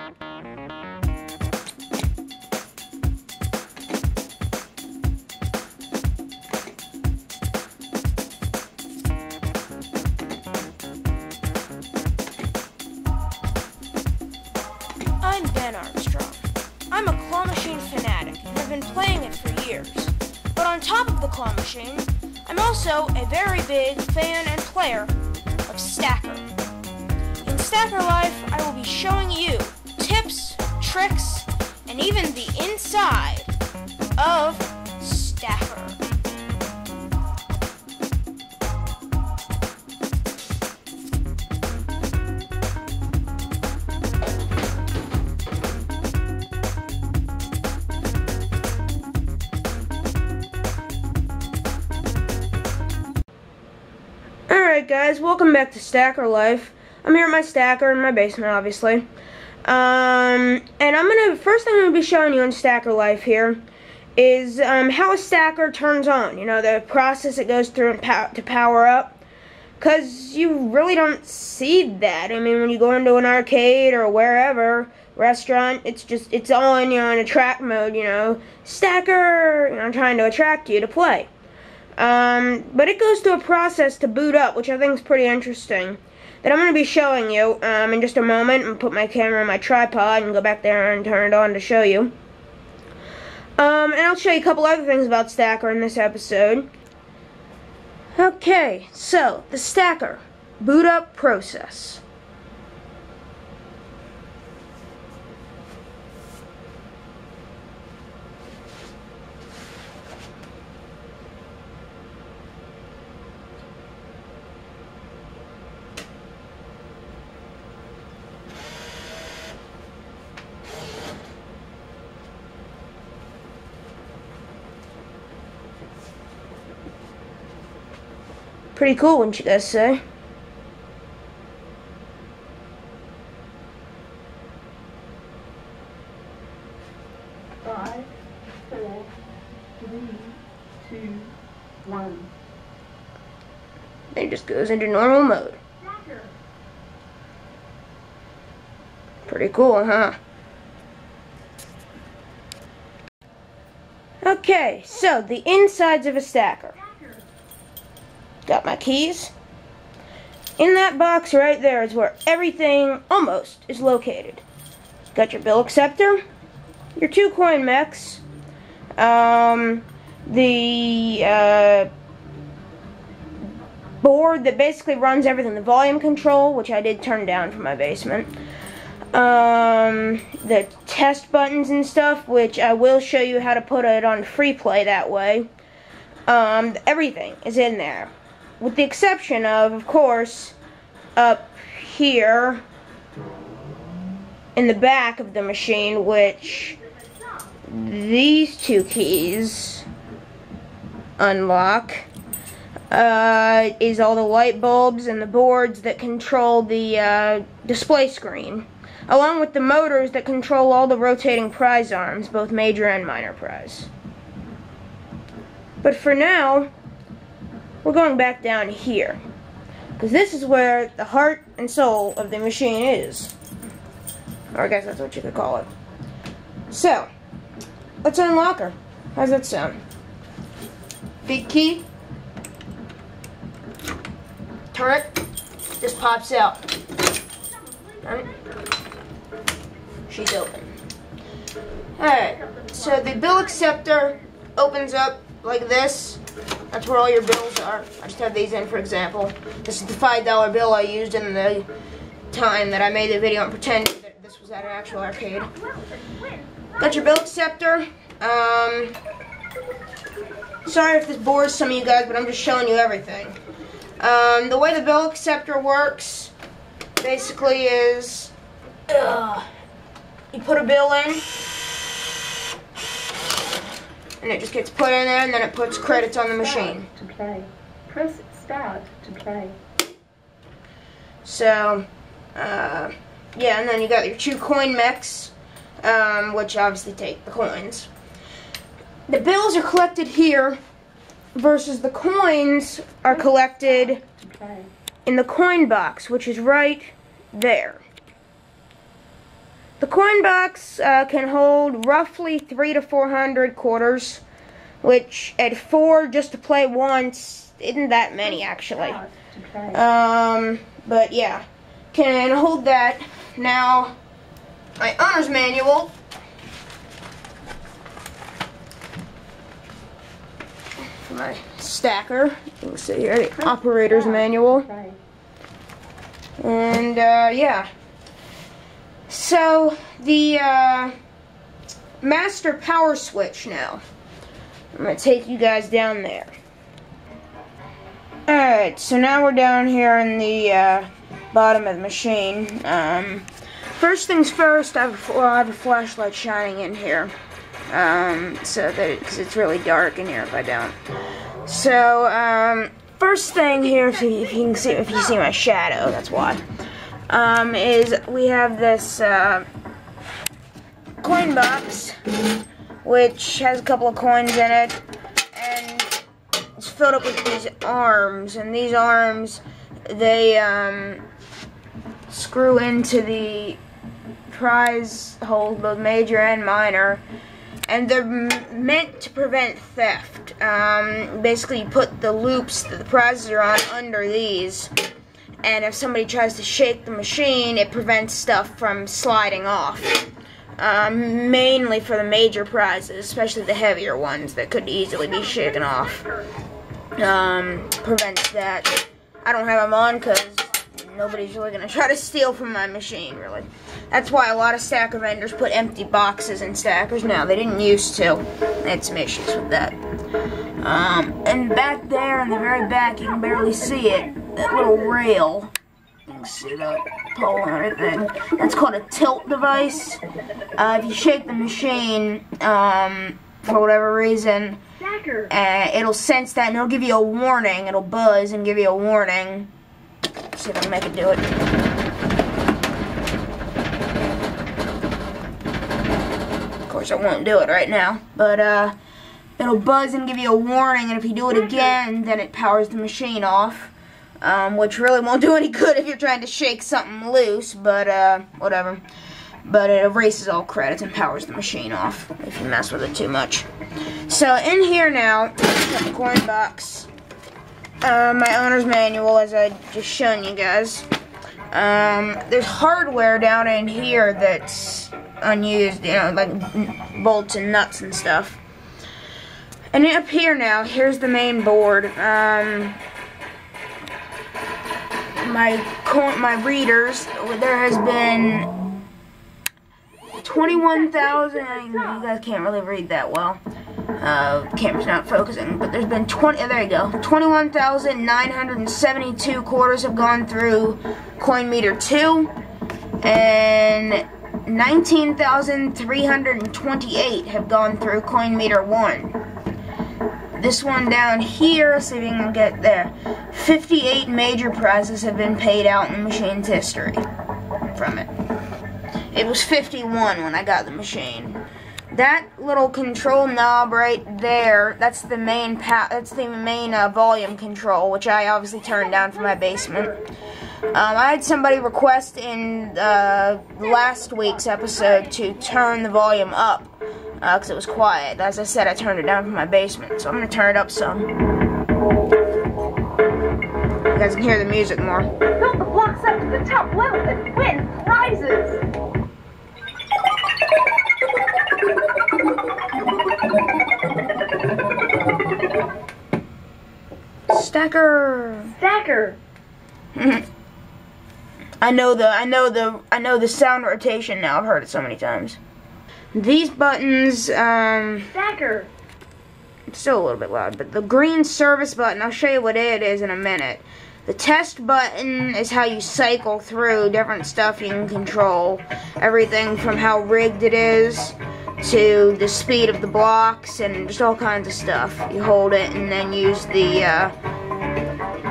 I'm Ben Armstrong. I'm a claw machine fanatic and have been playing it for years. But on top of the claw machine, I'm also a very big fan and player of Stacker. In Stacker Life, I will be showing you tips, tricks, and even the inside of Stacker. Alright guys, welcome back to Stacker Life. I'm here at my stacker in my basement, obviously. And first thing I'm going to be showing you in Stacker Life here is how a stacker turns on. You know, the process it goes through to power up. Because you really don't see that. I mean, when you go into an arcade or wherever, restaurant, it's on, you know, in attract mode, you know, stacker, you know, trying to attract you to play. But it goes through a process to boot up, which I think is pretty interesting, that I'm going to be showing you in just a moment. And put my camera on my tripod and go back there and turn it on to show you. And I'll show you a couple other things about Stacker in this episode. Okay, so, the Stacker boot up process. Pretty cool, wouldn't you guys say? Five, four, three, two, one. It just goes into normal mode. Pretty cool, huh? Okay, so the insides of a stacker. Got my keys. In that box right there is where everything almost is located. Got your bill acceptor, your 2 coin mechs, the board that basically runs everything, the volume control, which I did turn down from my basement, the test buttons and stuff, which I will show you how to put it on free play that way. Everything is in there. With the exception of course, up here in the back of the machine, which these 2 keys unlock, is all the light bulbs and the boards that control the display screen, along with the motors that control all the rotating prize arms, both major and minor prize. But for now, we're going back down here, because this is where the heart and soul of the machine is. Or I guess that's what you could call it. So, let's unlock her. How's that sound? Big key. Turret. Just pops out. Right. She's open. Alright, so the bill acceptor opens up like this. That's where all your bills are. I just have these in for example. This is the $5 bill I used in the time that I made the video and pretended that this was at an actual arcade. Got your bill acceptor. Sorry if this bores some of you guys, but I'm just showing you everything. The way the bill acceptor works basically is you put a bill in, and it just gets put in there, and then it puts credits on the machine. To play. Press start to play. So, yeah, and then you got your 2 coin mechs, which obviously take the coins. The bills are collected here, versus the coins are collected in the coin box, which is right there. The coin box can hold roughly 300 to 400 quarters, which at 4 just to play once isn't that many actually. But yeah, can hold that. Now, my owner's manual. My stacker. You can see here the operator's manual. And yeah. So the master power switch now. I'm gonna take you guys down there. Alright, so now we're down here in the bottom of the machine. First things first, I have a flashlight shining in here. So that because it's really dark in here if I don't. So first thing here, if you see my shadow, that's why. Is we have this coin box, which has a couple of coins in it, and it's filled up with these arms, and these arms, they screw into the prize hole, both major and minor, and they're meant to prevent theft. Basically, you put the loops that the prizes are on under these, and if somebody tries to shake the machine, it prevents stuff from sliding off. Mainly for the major prizes, especially the heavier ones that could easily be shaken off. Prevents that. I don't have them on because nobody's really going to try to steal from my machine, really. That's why a lot of stacker vendors put empty boxes in stackers now. They didn't used to. They had some issues with that. And back there in the very back, you can barely see it. That little rail. You can see that pole and everything. That's called a tilt device. If you shake the machine, for whatever reason, it'll sense that and it'll give you a warning. It'll buzz and give you a warning. Let's see if I can make it do it. Of course, I won't do it right now, but it'll buzz and give you a warning, and if you do it again, then it powers the machine off. Which really won't do any good if you're trying to shake something loose, but whatever. But it erases all credits and powers the machine off if you mess with it too much. So in here now, got the coin box, my owner's manual, as I just shown you guys. There's hardware down in here that's unused, you know, like bolts and nuts and stuff. And up here now, here's the main board. My readers, there has been 21,000, you guys can't really read that well, camera's not focusing, but there's been there you go, 21,972 quarters have gone through Coin Meter 2, and 19,328 have gone through Coin Meter 1. This one down here, see if you can get there, 58 major prizes have been paid out in the machine's history from it. It was 51 when I got the machine. That little control knob right there, that's the main volume control, which I obviously turned down for my basement. I had somebody request in last week's episode to turn the volume up because it was quiet. As I said, I turned it down for my basement, so I'm going to turn it up some. You guys can hear the music more. Build the blocks up to the top level and win prizes! Stacker! Stacker! I know the sound rotation now. I've heard it so many times. These buttons, Stacker! It's still a little bit loud, but the green service button, I'll show you what it is in a minute. The test button is how you cycle through different stuff you can control. Everything from how rigged it is to the speed of the blocks and just all kinds of stuff. You hold it and then use the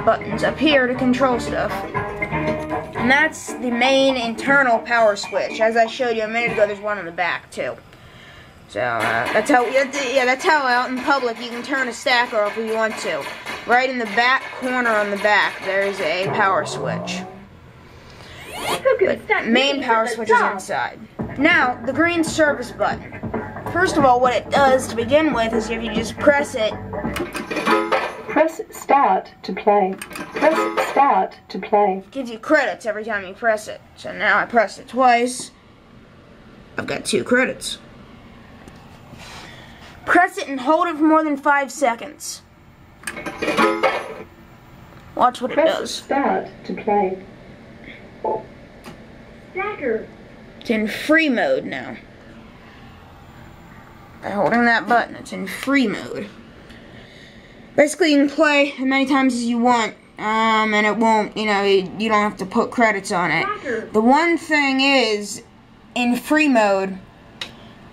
buttons up here to control stuff. And that's the main internal power switch. As I showed you a minute ago, there's one on the back too. So that's how out in public you can turn a stacker off if you want to. Right in the back corner on the back, there's a power switch. But main power switch is inside. Now, the green service button. First of all, what it does to begin with is if you just press it. Press start to play. Press start to play. Gives you credits every time you press it. So now I pressed it twice. I've got 2 credits. Press it and hold it for more than 5 seconds. Watch what it does. Press start to play. Stacker. It's in free mode now. By holding that button, it's in free mode. Basically, you can play as many times as you want, and it won't, you don't have to put credits on it. The one thing is, in free mode,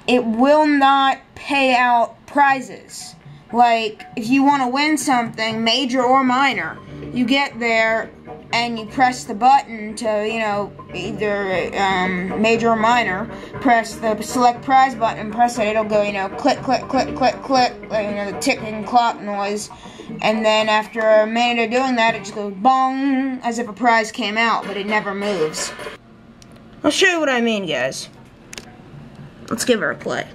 it will not pay out prizes. Like, if you want to win something, major or minor, you get there and you press the button to, either major or minor, press the select prize button and press it, it'll go, click, click, click, click, click, like, the ticking clock noise, and then after a minute of doing that, it just goes bong, as if a prize came out, but it never moves. I'll show you what I mean, guys. Let's give her a play.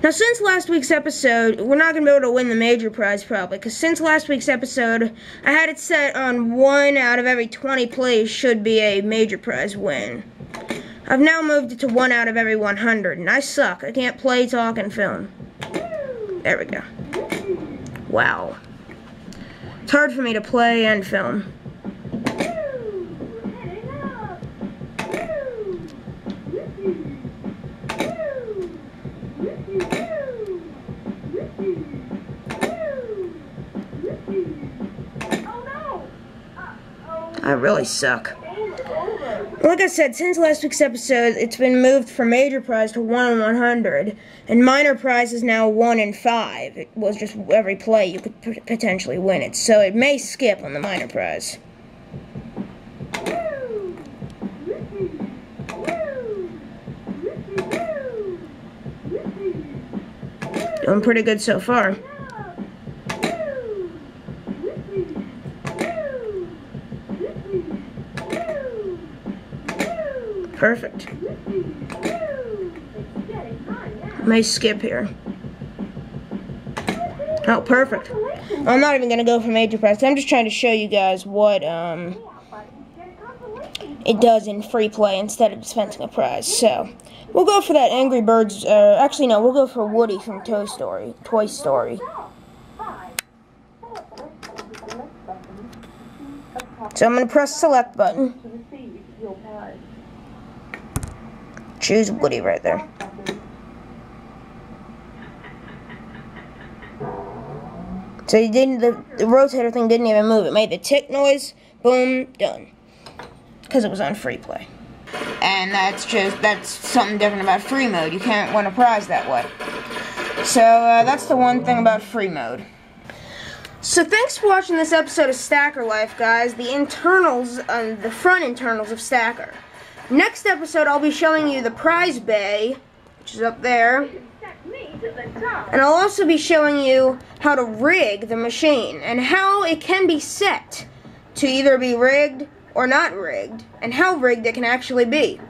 Now, since last week's episode, we're not going to be able to win the major prize, probably, because since last week's episode, I had it set on 1 out of every 20 plays should be a major prize win. I've now moved it to 1 out of every 100, and I suck. I can't play, talk, and film. There we go. Wow. It's hard for me to play and film. I really suck. Like I said, since last week's episode, it's been moved from major prize to 1 in 100, and minor prize is now 1 in 5. It was just every play you could potentially win it, so it may skip on the minor prize. Doing pretty good so far. Perfect. May skip here. Oh, perfect. I'm not even going to go for major prize. I'm just trying to show you guys what it does in free play instead of dispensing a prize. So, we'll go for that Angry Birds. Actually, no, we'll go for Woody from Toy Story. So I'm going to press select button. Choose Woody right there. So you didn't, the rotator thing didn't even move. It made the tick noise. Boom, done. Because it was on free play. And that's something different about free mode. You can't win a prize that way. So that's the one thing about free mode. So thanks for watching this episode of Stacker Life, guys. The internals, the front internals of Stacker. Next episode, I'll be showing you the prize bay, which is up there. And I'll also be showing you how to rig the machine and how it can be set to either be rigged or not rigged, and how rigged it can actually be.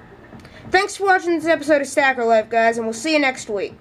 Thanks for watching this episode of Stacker Life, guys, and we'll see you next week.